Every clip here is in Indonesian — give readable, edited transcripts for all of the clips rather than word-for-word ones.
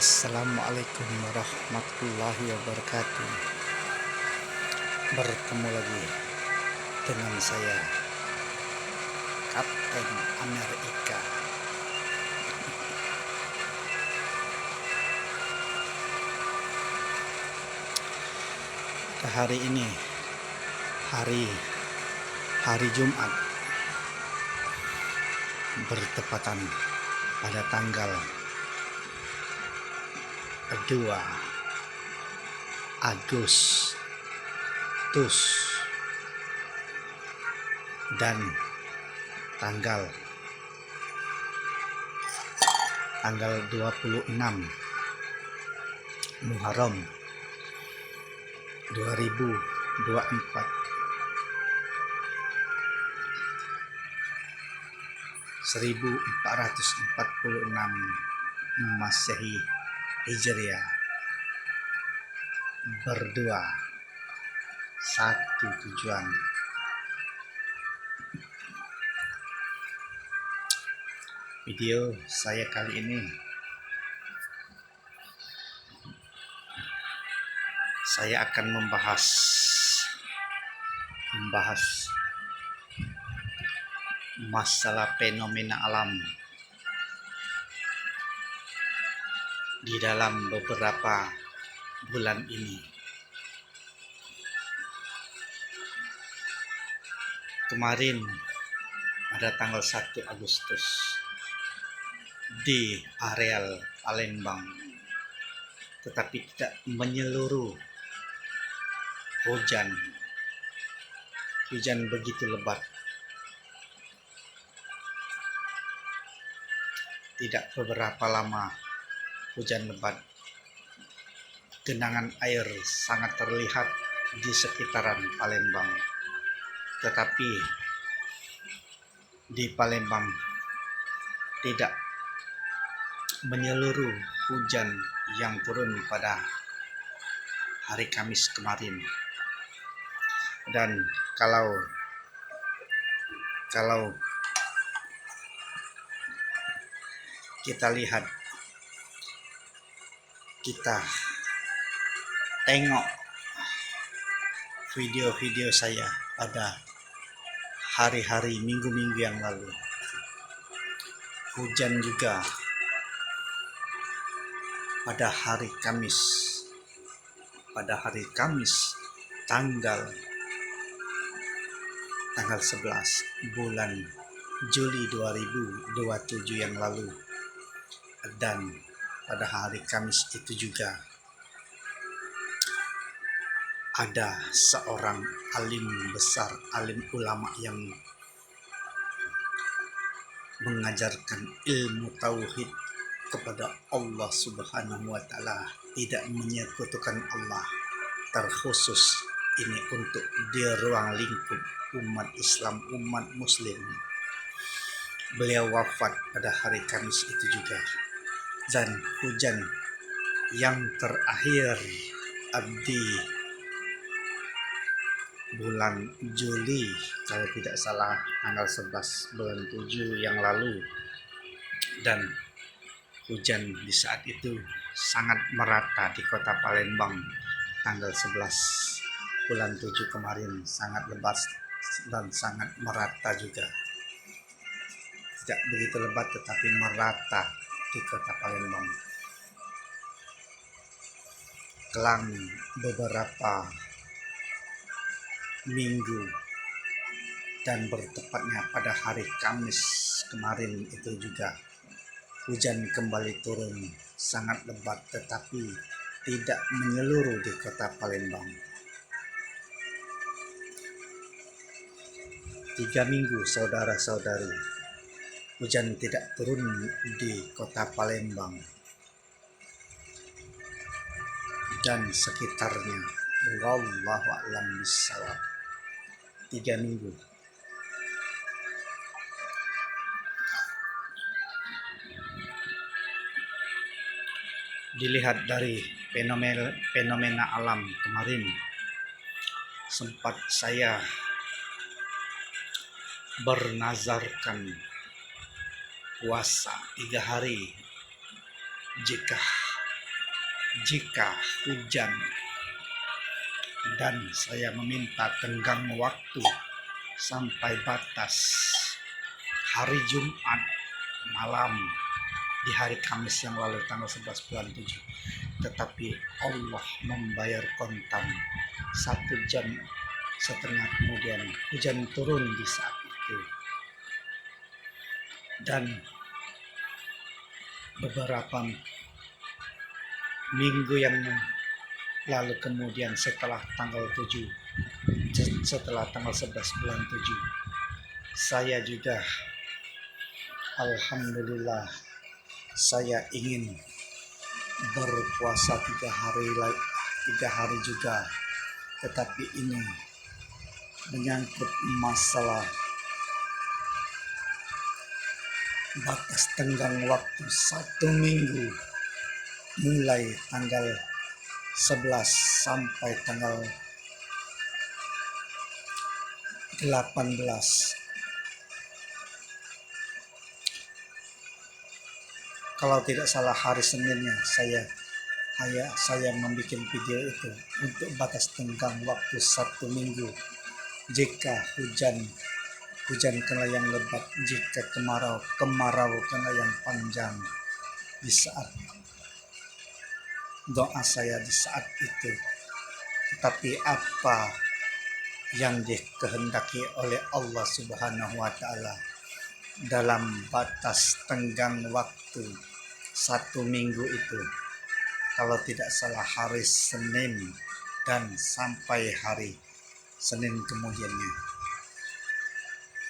Assalamualaikum warahmatullahi wabarakatuh. Bertemu lagi dengan saya, Kapten Amerika. Hari ini hari Jumat, bertepatan pada tanggal 2 Agustus dan tanggal 26 Muharram 2024 1446 Masehi Hijriah, berdua satu tujuan. Video saya kali ini saya akan membahas masalah fenomena alam di dalam beberapa bulan ini. Kemarin pada tanggal 1 Agustus di areal Palembang, tetapi tidak menyeluruh, hujan begitu lebat. Tidak beberapa lama hujan lebat, genangan air sangat terlihat di sekitaran Palembang. Tetapi di Palembang tidak menyeluruh hujan yang turun pada hari Kamis kemarin. Dan kalau kita lihat, kita tengok video-video saya pada hari-hari, minggu-minggu yang lalu, hujan juga pada hari Kamis tanggal 11 bulan Juli 2027 yang lalu. Dan pada hari Kamis itu juga ada seorang alim besar, alim ulama yang mengajarkan ilmu tauhid kepada Allah Subhanahu wa Ta'ala, tidak menyekutukan Allah, terkhusus ini untuk di ruang lingkup umat Islam, umat Muslim. Beliau wafat pada hari Kamis itu juga. Dan hujan yang terakhir di bulan Juli, kalau tidak salah tanggal 11 bulan 7 yang lalu, dan hujan di saat itu sangat merata di kota Palembang. Tanggal 11 bulan 7 kemarin sangat lebat dan sangat merata juga. Tidak begitu lebat tetapi merata di kota Palembang. Kelang beberapa minggu dan bertepatnya pada hari Kamis kemarin itu juga hujan kembali turun sangat lebat, tetapi tidak menyeluruh di kota Palembang. 3 minggu saudara-saudari, hujan tidak turun di kota Palembang dan sekitarnya. Wallahu a'lam bishawab. 3 minggu. Dilihat dari fenomena alam kemarin, sempat saya bernazarkan puasa 3 hari jika jika hujan, dan saya meminta tenggang waktu sampai batas hari Jumat malam di hari Kamis yang lalu tanggal 11 bulan 7, tetapi Allah membayar kontan 1,5 jam kemudian hujan turun di saat itu. Dan beberapa minggu yang lalu kemudian setelah tanggal 11 bulan 7, saya juga alhamdulillah saya ingin berpuasa 3 hari juga, tetapi ini menyangkut masalah batas tenggang waktu 1 minggu mulai tanggal 11 sampai tanggal 18. Kalau tidak salah hari Seninnya saya membuat video itu untuk batas tenggang waktu 1 minggu. Jika hujan kena yang lebat, jika kemarau kena yang panjang. Di saat doa saya di saat itu, tetapi apa yang dikehendaki oleh Allah Subhanahu wa Ta'ala dalam batas tenggang waktu 1 minggu itu, kalau tidak salah hari Senin dan sampai hari Senin kemudiannya,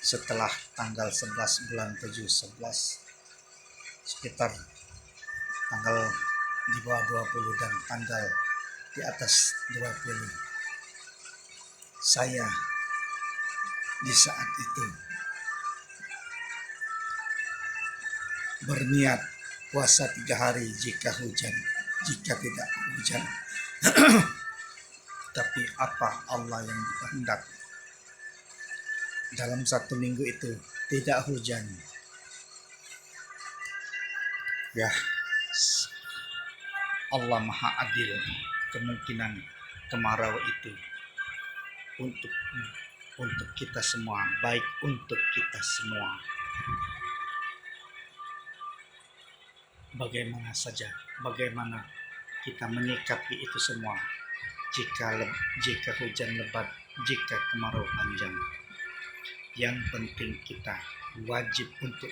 setelah tanggal 11 bulan 7, 11 sekitar tanggal di bawah 20 dan tanggal di atas 20, saya di saat itu berniat puasa 3 hari jika tidak hujan. Tapi apa Allah yang berkehendak dalam 1 minggu itu tidak hujan. Ya, Allah Maha Adil. Kemungkinan kemarau itu untuk kita semua, baik untuk kita semua. Bagaimana kita menyikapi itu semua jika hujan lebat, jika kemarau panjang. Yang penting kita wajib untuk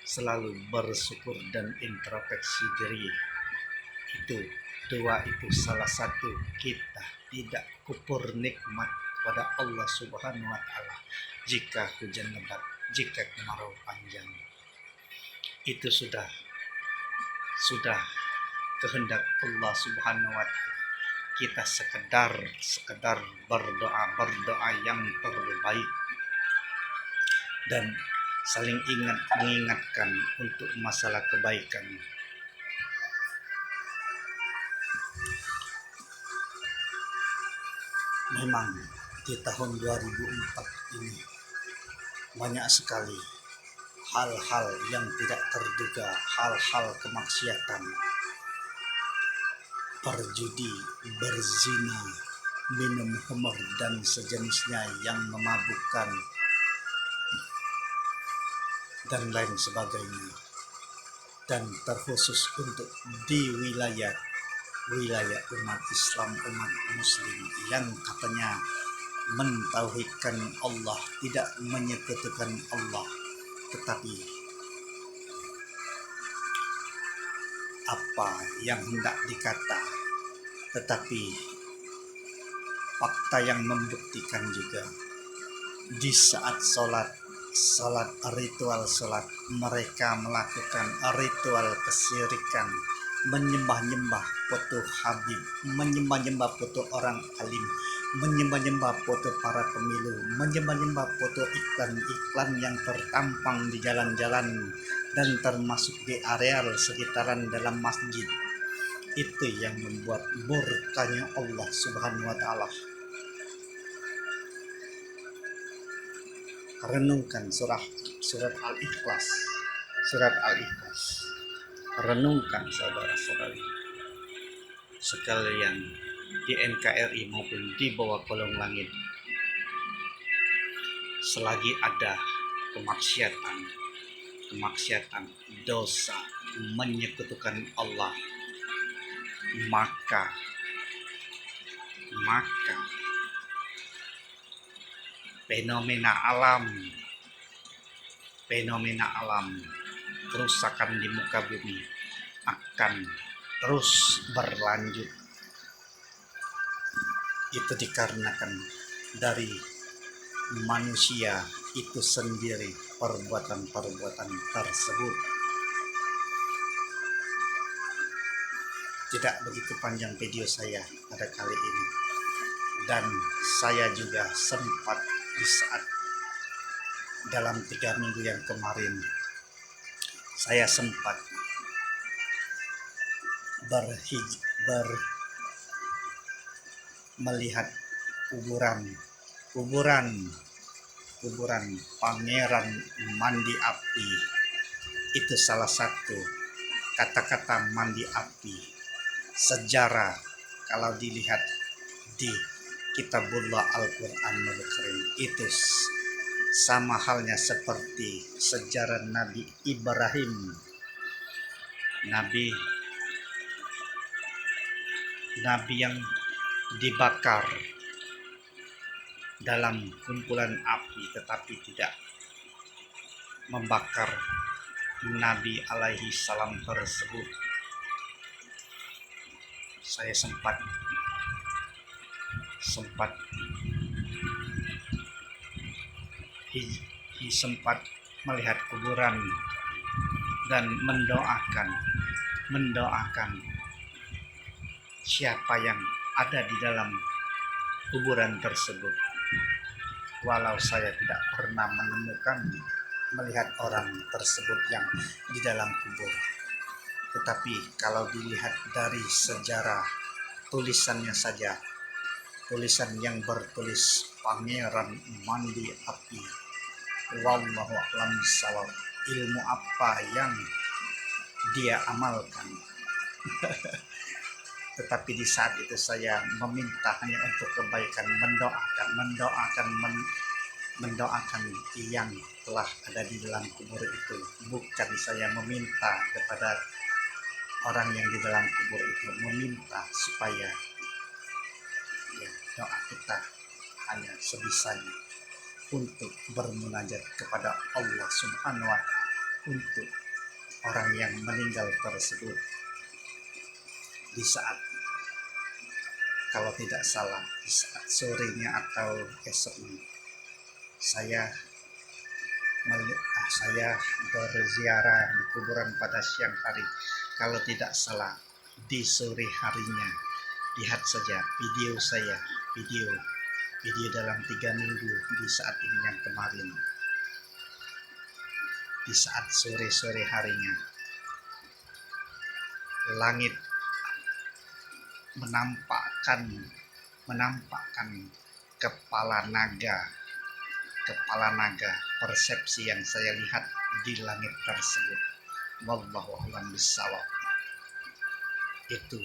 selalu bersyukur dan introspeksi diri. Itu salah satu kita tidak kufur nikmat kepada Allah Subhanahu wa Ta'ala. Jika hujan lebat, jika kemarau panjang, itu sudah kehendak Allah Subhanahu wa Ta'ala. Kita sekedar berdoa yang terbaik dan saling mengingatkan untuk masalah kebaikan. Memang di tahun 2004 ini banyak sekali hal-hal yang tidak terduga, hal-hal kemaksiatan, berjudi, berzina, minum khamr dan sejenisnya yang memabukkan dan lain sebagainya. Dan terkhusus untuk di wilayah umat Islam, umat Muslim yang katanya mentauhidkan Allah, tidak menyekutukan Allah, tetapi apa yang hendak dikata, tetapi fakta yang membuktikan juga di saat ritual sholat mereka melakukan ritual kesyirikan, menyembah-nyembah foto Habib, menyembah-nyembah foto orang alim, menyembah-nyembah foto para pemilu, menyembah-nyembah foto iklan-iklan yang tertampang di jalan-jalan dan termasuk di areal sekitaran dalam masjid. Itu yang membuat murkanya Allah Subhanahu wa Ta'ala. Renungkan surat Al-Ikhlas. Renungkan saudara-saudari. sekalian di NKRI maupun di bawah kolong langit, selagi ada kemaksiatan, dosa, menyekutukan Allah, maka fenomena alam kerusakan di muka bumi akan terus berlanjut. Itu dikarenakan dari manusia itu sendiri, perbuatan tersebut. Tidak begitu panjang video saya pada kali ini, dan saya juga sempat di saat dalam 3 minggu yang kemarin saya sempat melihat kuburan Pangeran Mandi Api. Itu salah satu kata-kata mandi api sejarah kalau dilihat di Kitabullah Al-Quranul Karim. Itu sama halnya seperti sejarah Nabi Ibrahim, Nabi yang dibakar dalam kumpulan api tetapi tidak membakar Nabi alaihi salam tersebut. Saya sempat melihat kuburan dan mendoakan siapa yang ada di dalam kuburan tersebut. Walau saya tidak pernah melihat orang tersebut yang di dalam kubur, tetapi kalau dilihat dari sejarah tulisannya saja, tulisan yang bertulis Pangeran Mandi Api, wallahu a'lam bishawab, ilmu apa yang dia amalkan. Tetapi di saat itu saya meminta hanya untuk kebaikan, mendoakan yang telah ada di dalam kubur itu. Bukan saya meminta kepada orang yang di dalam kubur itu, meminta supaya doa kita hanya sebisanya untuk bermunajat kepada Allah Subhanahu wa Ta'ala untuk orang yang meninggal tersebut. Di saat, kalau tidak salah, di saat sorenya atau esoknya, saya berziarah di kuburan pada siang hari. Kalau tidak salah di sore harinya, lihat saja video saya, video dalam 3 minggu di saat ini yang kemarin. Di saat sore harinya, langit menampakkan kepala naga, persepsi yang saya lihat di langit tersebut. Wallahu a'lam bishawab. Itu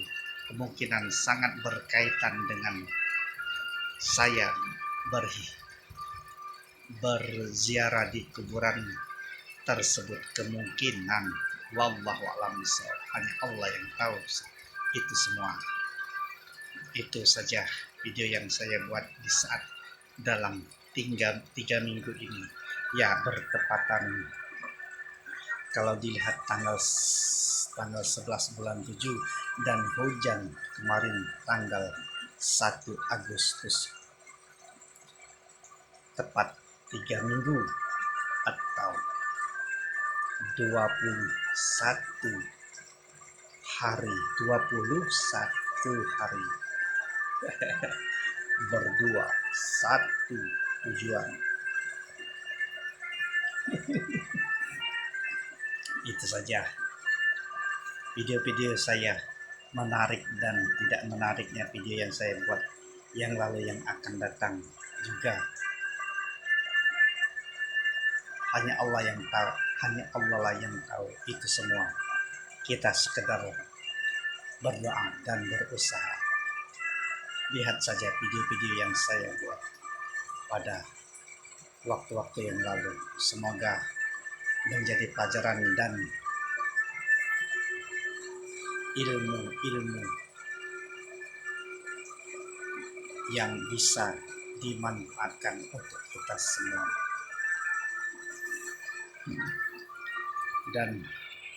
kemungkinan sangat berkaitan dengan saya berziarah di kuburan tersebut. Kemungkinan, wallahu a'lam bishawab, hanya Allah yang tahu itu semua. Itu saja video yang saya buat di saat dalam 3 minggu ini. Ya, bertepatan kalau dilihat tanggal 11 bulan 7 dan hujan kemarin tanggal 1 Agustus. Tepat 3 minggu atau 21 hari berdua satu tujuan. Itu saja video-video saya, menarik dan tidak menariknya video yang saya buat yang lalu, yang akan datang juga. Hanya Allah yang tahu, itu semua. Kita sekedar berdoa dan berusaha. Lihat saja video-video yang saya buat pada waktu-waktu yang lalu. Semoga menjadi pelajaran dan ilmu-ilmu yang bisa dimanfaatkan untuk kita semua. Dan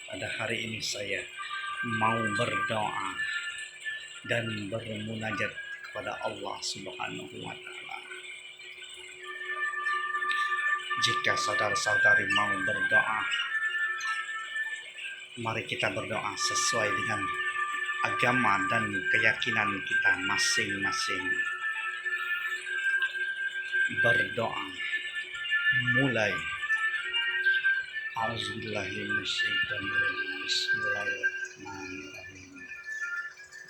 pada hari ini saya mau berdoa dan bermunajat kepada Allah Subhanahu wa Ta'ala. Jika saudara-saudari mau berdoa, mari kita berdoa sesuai dengan agama dan keyakinan kita masing-masing. Berdoa mulai A'udzubillahiminasyaitonirrajim. Bismillahirrahmanirrahim.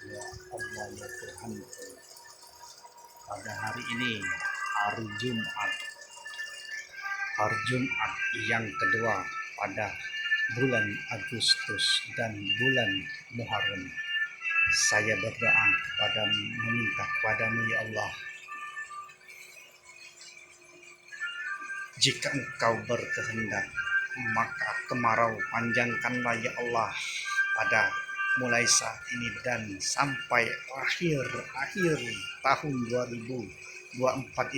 Ya Allah ya Tuhanku, pada hari ini hari Jumat yang kedua pada bulan Agustus dan bulan Muharram, saya berdoa meminta kepadamu ya Allah, jika engkau berkehendak maka kemarau panjangkanlah ya Allah pada mulai saat ini dan sampai akhir tahun 2024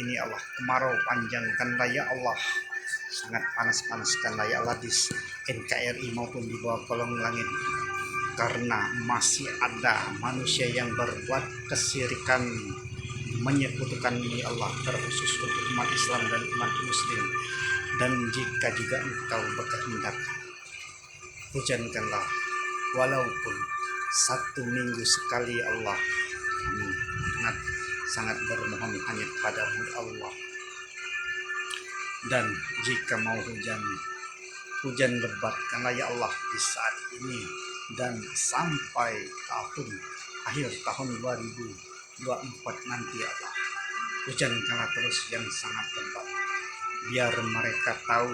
ini Allah, kemarau panjangkanlah ya Allah, sangat panas-panaskanlah ya Allah di NKRI maupun di bawah kolong langit, karena masih ada manusia yang berbuat kesyirikan, menyekutukan ya Allah, terkhusus untuk umat Islam dan umat Muslim. Dan jika juga engkau berkehendak, hujankanlah walaupun 1 minggu sekali ya Allah. Kami sangat bermohon hanya kepadamu Allah. Dan jika mau hujan lebatkanlah ya Allah di saat ini dan sampai akhir tahun 2024 nanti ya Allah, hujankanlah terus yang sangat lebat, biar mereka tahu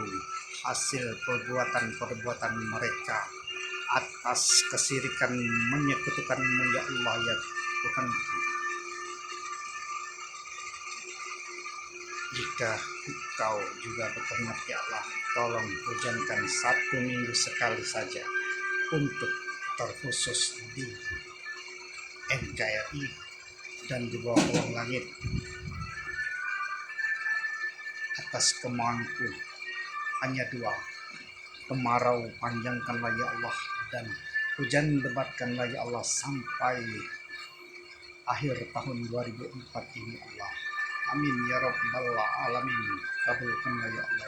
hasil perbuatan mereka atas kesyirikan, menyekutukan-Mu ya Allah ya Tuhan. Jika Engkau juga berkehendak ya Allah, tolong hujankan 1 minggu sekali saja untuk terkhusus di NKRI dan di bawah kolong langit. Atas kemauanku hanya 2, kemarau panjangkanlah ya Allah dan hujan lebatkanlah ya Allah sampai akhir tahun 2004 ini Allah. Amin ya rabbal alamin. Kabulkanlah ya Allah.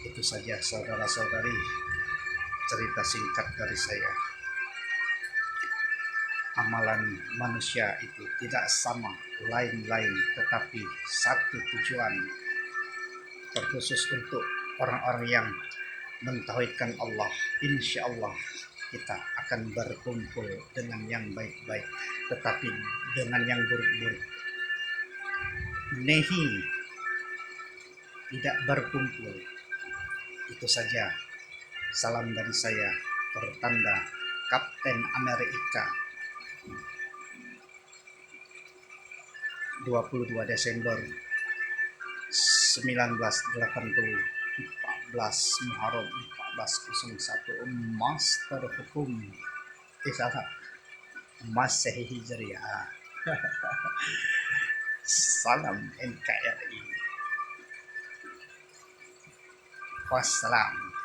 Itu saja saudara-saudari cerita singkat dari saya. Amalan manusia itu tidak sama, lain-lain, tetapi satu tujuan, terkhusus untuk orang-orang yang mentauhidkan Allah. Insya Allah kita akan berkumpul dengan yang baik-baik, tetapi dengan yang buruk-buruk nehi tidak berkumpul. Itu saja. Salam dari saya, bertanda Kapten Amerika, 22 Desember 1980, 14 Muharram 1401 Master Hukum Masehi Hijriah. Salam NKRI. Wassalam.